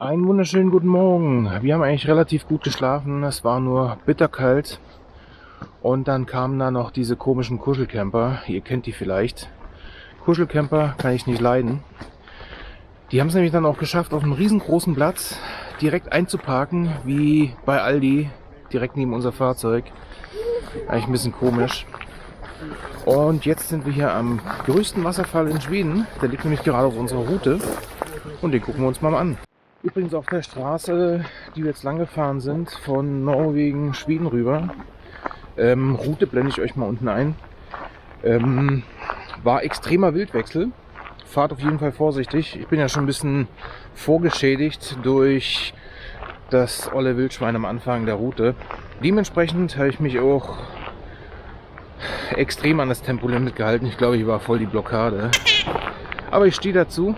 Einen wunderschönen guten Morgen. Wir haben eigentlich relativ gut geschlafen. Es war nur bitterkalt. Und dann kamen da noch diese komischen Kuschelcamper. Ihr kennt die vielleicht. Kuschelcamper kann ich nicht leiden. Die haben es nämlich dann auch geschafft, auf einem riesengroßen Platz direkt einzuparken, wie bei Aldi, direkt neben unser Fahrzeug. Eigentlich ein bisschen komisch. Und jetzt sind wir hier am größten Wasserfall in Schweden. Der liegt nämlich gerade auf unserer Route. Und den gucken wir uns mal an. Übrigens auf der Straße, die wir jetzt lang gefahren sind, von Norwegen, Schweden rüber. Route blende ich euch mal unten ein. War extremer Wildwechsel. Fahrt auf jeden Fall vorsichtig. Ich bin ja schon ein bisschen vorgeschädigt durch das olle Wildschwein am Anfang der Route. Dementsprechend habe ich mich auch extrem an das Tempolimit gehalten. Ich glaube, ich war voll die Blockade. Aber ich stehe dazu.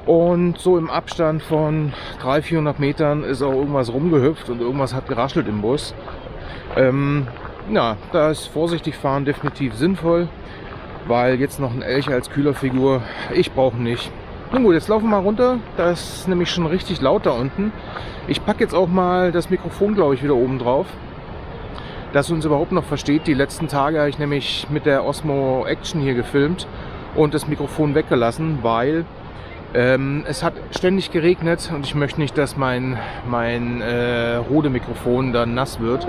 Und so im Abstand von 300-400 Metern ist auch irgendwas rumgehüpft und irgendwas hat geraschelt im Bus. Ja, da ist vorsichtig fahren definitiv sinnvoll, weil jetzt noch ein Elch als Kühlerfigur, ich brauche nicht. Nun gut, jetzt laufen wir mal runter, da ist nämlich schon richtig laut da unten. Ich packe jetzt auch mal das Mikrofon, glaube ich, wieder oben drauf, dass ihr uns überhaupt noch versteht. Die letzten Tage habe ich nämlich mit der Osmo Action hier gefilmt und das Mikrofon weggelassen, weil es hat ständig geregnet und ich möchte nicht, dass mein Rode-Mikrofon dann nass wird.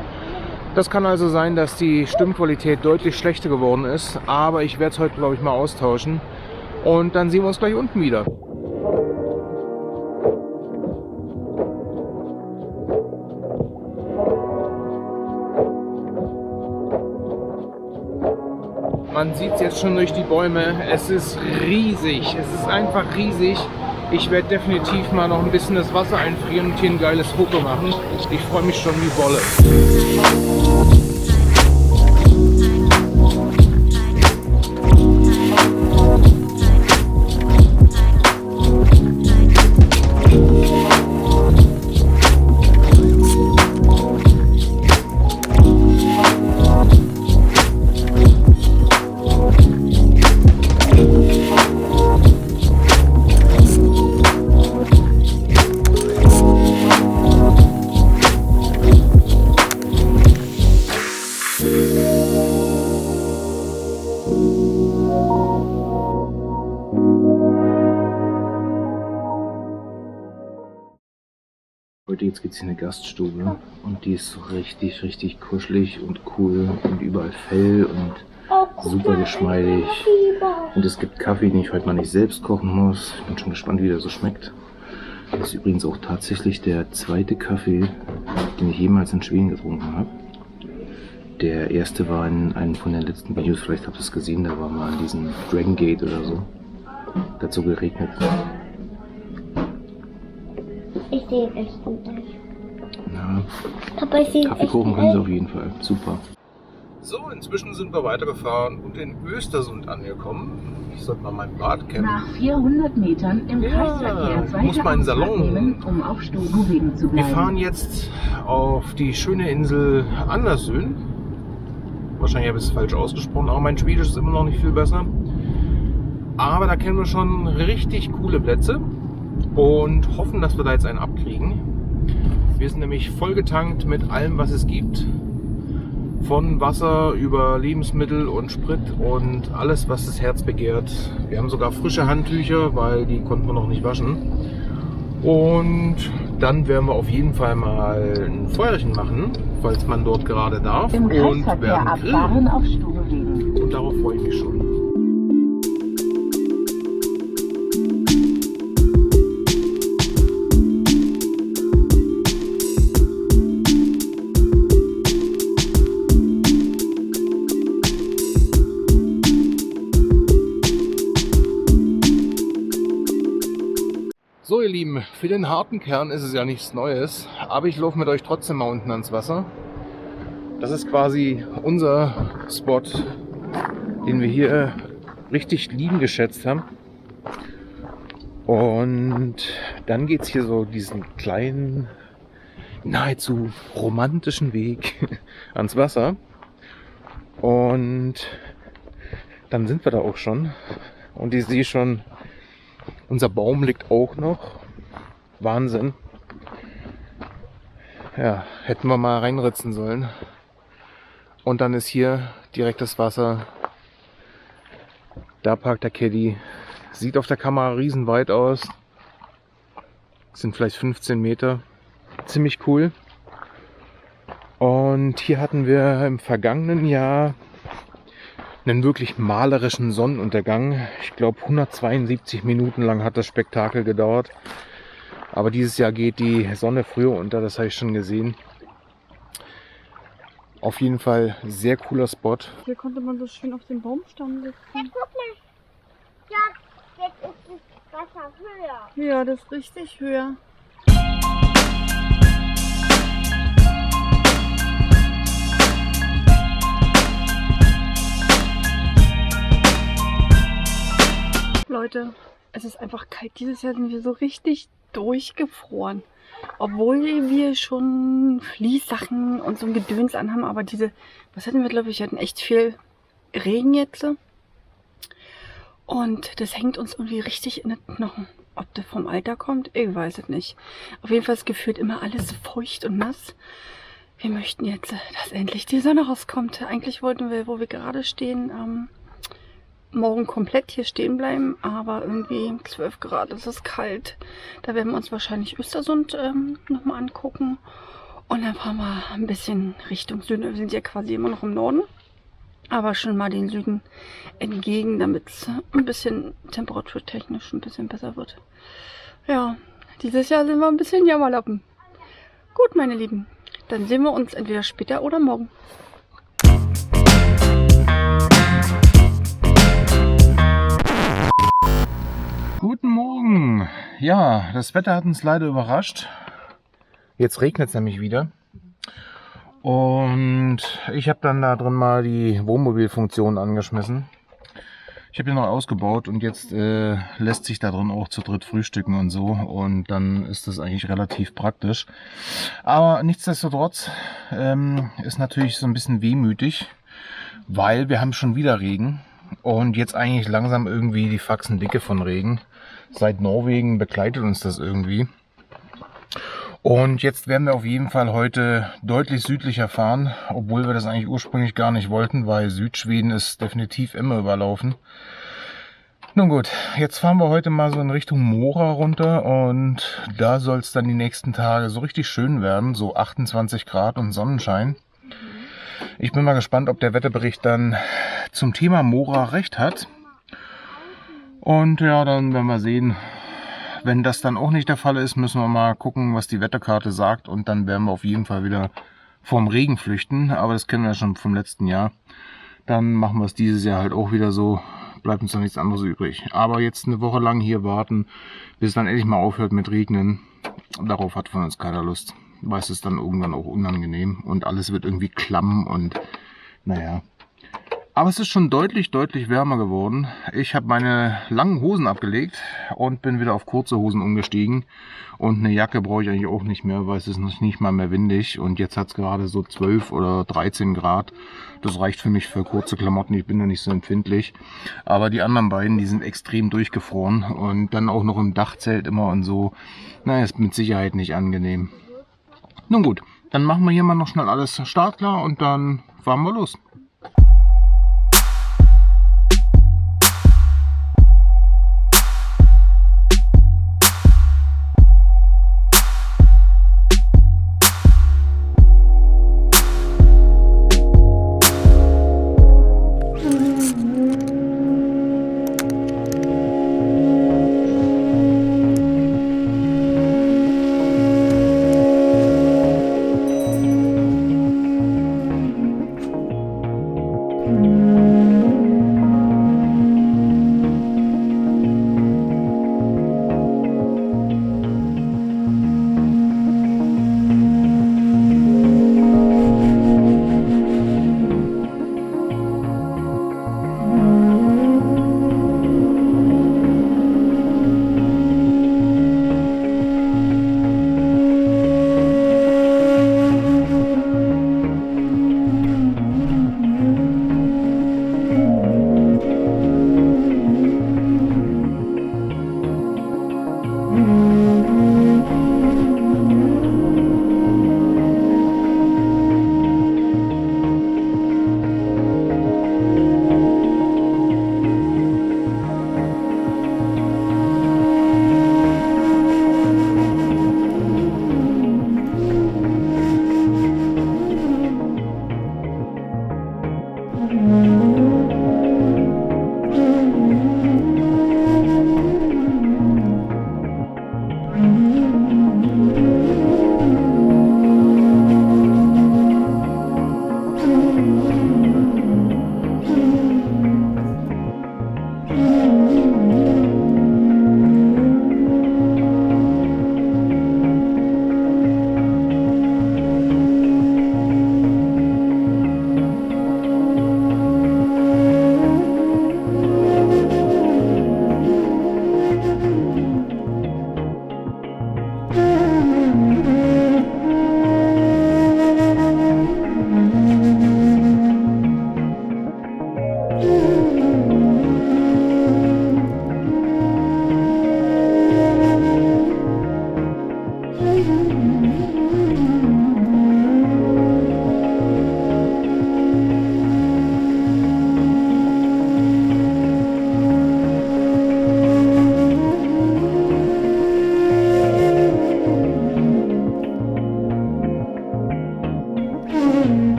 Das kann also sein, dass die Stimmqualität deutlich schlechter geworden ist, aber ich werde es heute, glaube ich, mal austauschen und dann sehen wir uns gleich unten wieder. Man sieht es jetzt schon durch die Bäume, es ist riesig, es ist einfach riesig. Ich werde definitiv mal noch ein bisschen das Wasser einfrieren und hier ein geiles Foto machen. Ich freue mich schon wie Bolle. Jetzt geht es in eine Gaststube und die ist so richtig kuschelig und cool und überall Fell und super geschmeidig. Und es gibt Kaffee, den ich heute mal nicht selbst kochen muss. Ich bin schon gespannt, wie der so schmeckt. Das ist übrigens auch tatsächlich der zweite Kaffee, den ich jemals in Schweden getrunken habe. Der erste war in einem von den letzten Videos, vielleicht habt ihr es gesehen, da war mal in diesem Dragon Gate oder so. Da hat so geregnet. Ich sehe ihn echt gut nicht. Ja, Papa, ich sehe Kaffee kochen können sie auf jeden Fall. Super. So, inzwischen sind wir weitergefahren und in Östersund angekommen. Ich sollte mal mein Bad kennen. Nach 400 Metern im Kreisverkehr muss meinen Salon nehmen, um auf Stubowegen zu bleiben. Wir fahren jetzt auf die schöne Insel Andersön. Wahrscheinlich habe ich es falsch ausgesprochen, aber mein Schwedisch ist immer noch nicht viel besser. Aber da kennen wir schon richtig coole Plätze und hoffen, dass wir da jetzt einen abkriegen. Wir sind nämlich voll getankt mit allem, was es gibt. Von Wasser über Lebensmittel und Sprit und alles, was das Herz begehrt. Wir haben sogar frische Handtücher, weil die konnten wir noch nicht waschen. Und dann werden wir auf jeden Fall mal ein Feuerchen machen, falls man dort gerade darf. Im und Kreisverkehr werden abfahren auf Stubowegen. Und darauf freue ich mich schon. für den harten Kern ist es ja nichts Neues, aber ich laufe mit euch trotzdem mal unten ans Wasser. Das ist quasi unser Spot, den wir hier richtig lieben geschätzt haben. Und dann geht es hier so diesen kleinen, nahezu romantischen Weg ans Wasser. Und dann sind wir da auch schon. Und ich sehe schon, unser Baum liegt auch noch. Wahnsinn. Ja, hätten wir mal reinritzen sollen. Und dann ist hier direkt das Wasser. Da parkt der Caddy. Sieht auf der Kamera riesenweit aus. Das sind vielleicht 15 Meter. Ziemlich cool. Und hier hatten wir im vergangenen Jahr einen wirklich malerischen Sonnenuntergang. Ich glaube 172 Minuten lang hat das Spektakel gedauert. Aber dieses Jahr geht die Sonne früher unter, das habe ich schon gesehen. Auf jeden Fall sehr cooler Spot. Hier konnte man so schön auf dem Baumstamm sitzen. Guck mal. Ja, jetzt ist das Wasser höher. Ja, das ist richtig höher. Leute, es ist einfach kalt. Dieses Jahr sind wir so richtig durchgefroren. Obwohl wir schon Fließsachen und so ein Gedöns anhaben, aber was hatten wir, glaube ich, wir hatten echt viel Regen jetzt. Und das hängt uns irgendwie richtig in den Knochen. Ob das vom Alter kommt, ich weiß es nicht. Auf jeden Fall ist gefühlt immer alles feucht und nass. Wir möchten jetzt, dass endlich die Sonne rauskommt. Eigentlich wollten wir, wo wir gerade stehen, morgen komplett hier stehen bleiben, aber irgendwie 12 Grad, es ist kalt. Da werden wir uns wahrscheinlich Östersund nochmal angucken. Und dann fahren wir ein bisschen Richtung Süden. Wir sind ja quasi immer noch im Norden, aber schon mal den Süden entgegen, damit es ein bisschen temperaturtechnisch ein bisschen besser wird. Ja, dieses Jahr sind wir ein bisschen Jammerlappen. Gut, meine Lieben, dann sehen wir uns entweder später oder morgen. Guten Morgen. Ja, das Wetter hat uns leider überrascht. Jetzt regnet es nämlich wieder. Und ich habe dann da drin mal die Wohnmobilfunktion angeschmissen. Ich habe die noch ausgebaut und jetzt lässt sich da drin auch zu dritt frühstücken und so. Und dann ist das eigentlich relativ praktisch. Aber nichtsdestotrotz ist natürlich so ein bisschen wehmütig, weil wir haben schon wieder Regen. Und jetzt eigentlich langsam irgendwie die Faxen dicke von Regen. Seit Norwegen begleitet uns das irgendwie. Und jetzt werden wir auf jeden Fall heute deutlich südlicher fahren, obwohl wir das eigentlich ursprünglich gar nicht wollten, weil Südschweden ist definitiv immer überlaufen. Nun gut, jetzt fahren wir heute mal so in Richtung Mora runter und da soll es dann die nächsten Tage so richtig schön werden, so 28 Grad und Sonnenschein. Ich bin mal gespannt, ob der Wetterbericht dann zum Thema Mora recht hat. Und ja, dann werden wir sehen. Wenn das dann auch nicht der Fall ist, müssen wir mal gucken, was die Wetterkarte sagt. Und dann werden wir auf jeden Fall wieder vorm Regen flüchten. Aber das kennen wir schon vom letzten Jahr. Dann machen wir es dieses Jahr halt auch wieder so. Bleibt uns dann nichts anderes übrig. Aber jetzt eine Woche lang hier warten, bis es dann endlich mal aufhört mit Regnen. Darauf hat von uns keiner Lust. Weil es ist dann irgendwann auch unangenehm. Und alles wird irgendwie klamm und naja. Aber es ist schon deutlich wärmer geworden. Ich habe meine langen Hosen abgelegt und bin wieder auf kurze Hosen umgestiegen. Und eine Jacke brauche ich eigentlich auch nicht mehr, weil es ist noch nicht mal mehr windig. Und jetzt hat es gerade so 12 oder 13 Grad. Das reicht für mich für kurze Klamotten, ich bin da nicht so empfindlich. Aber die anderen beiden, die sind extrem durchgefroren. Und dann auch noch im Dachzelt immer und so. Naja, ist mit Sicherheit nicht angenehm. Nun gut, dann machen wir hier mal noch schnell alles startklar und dann fahren wir los.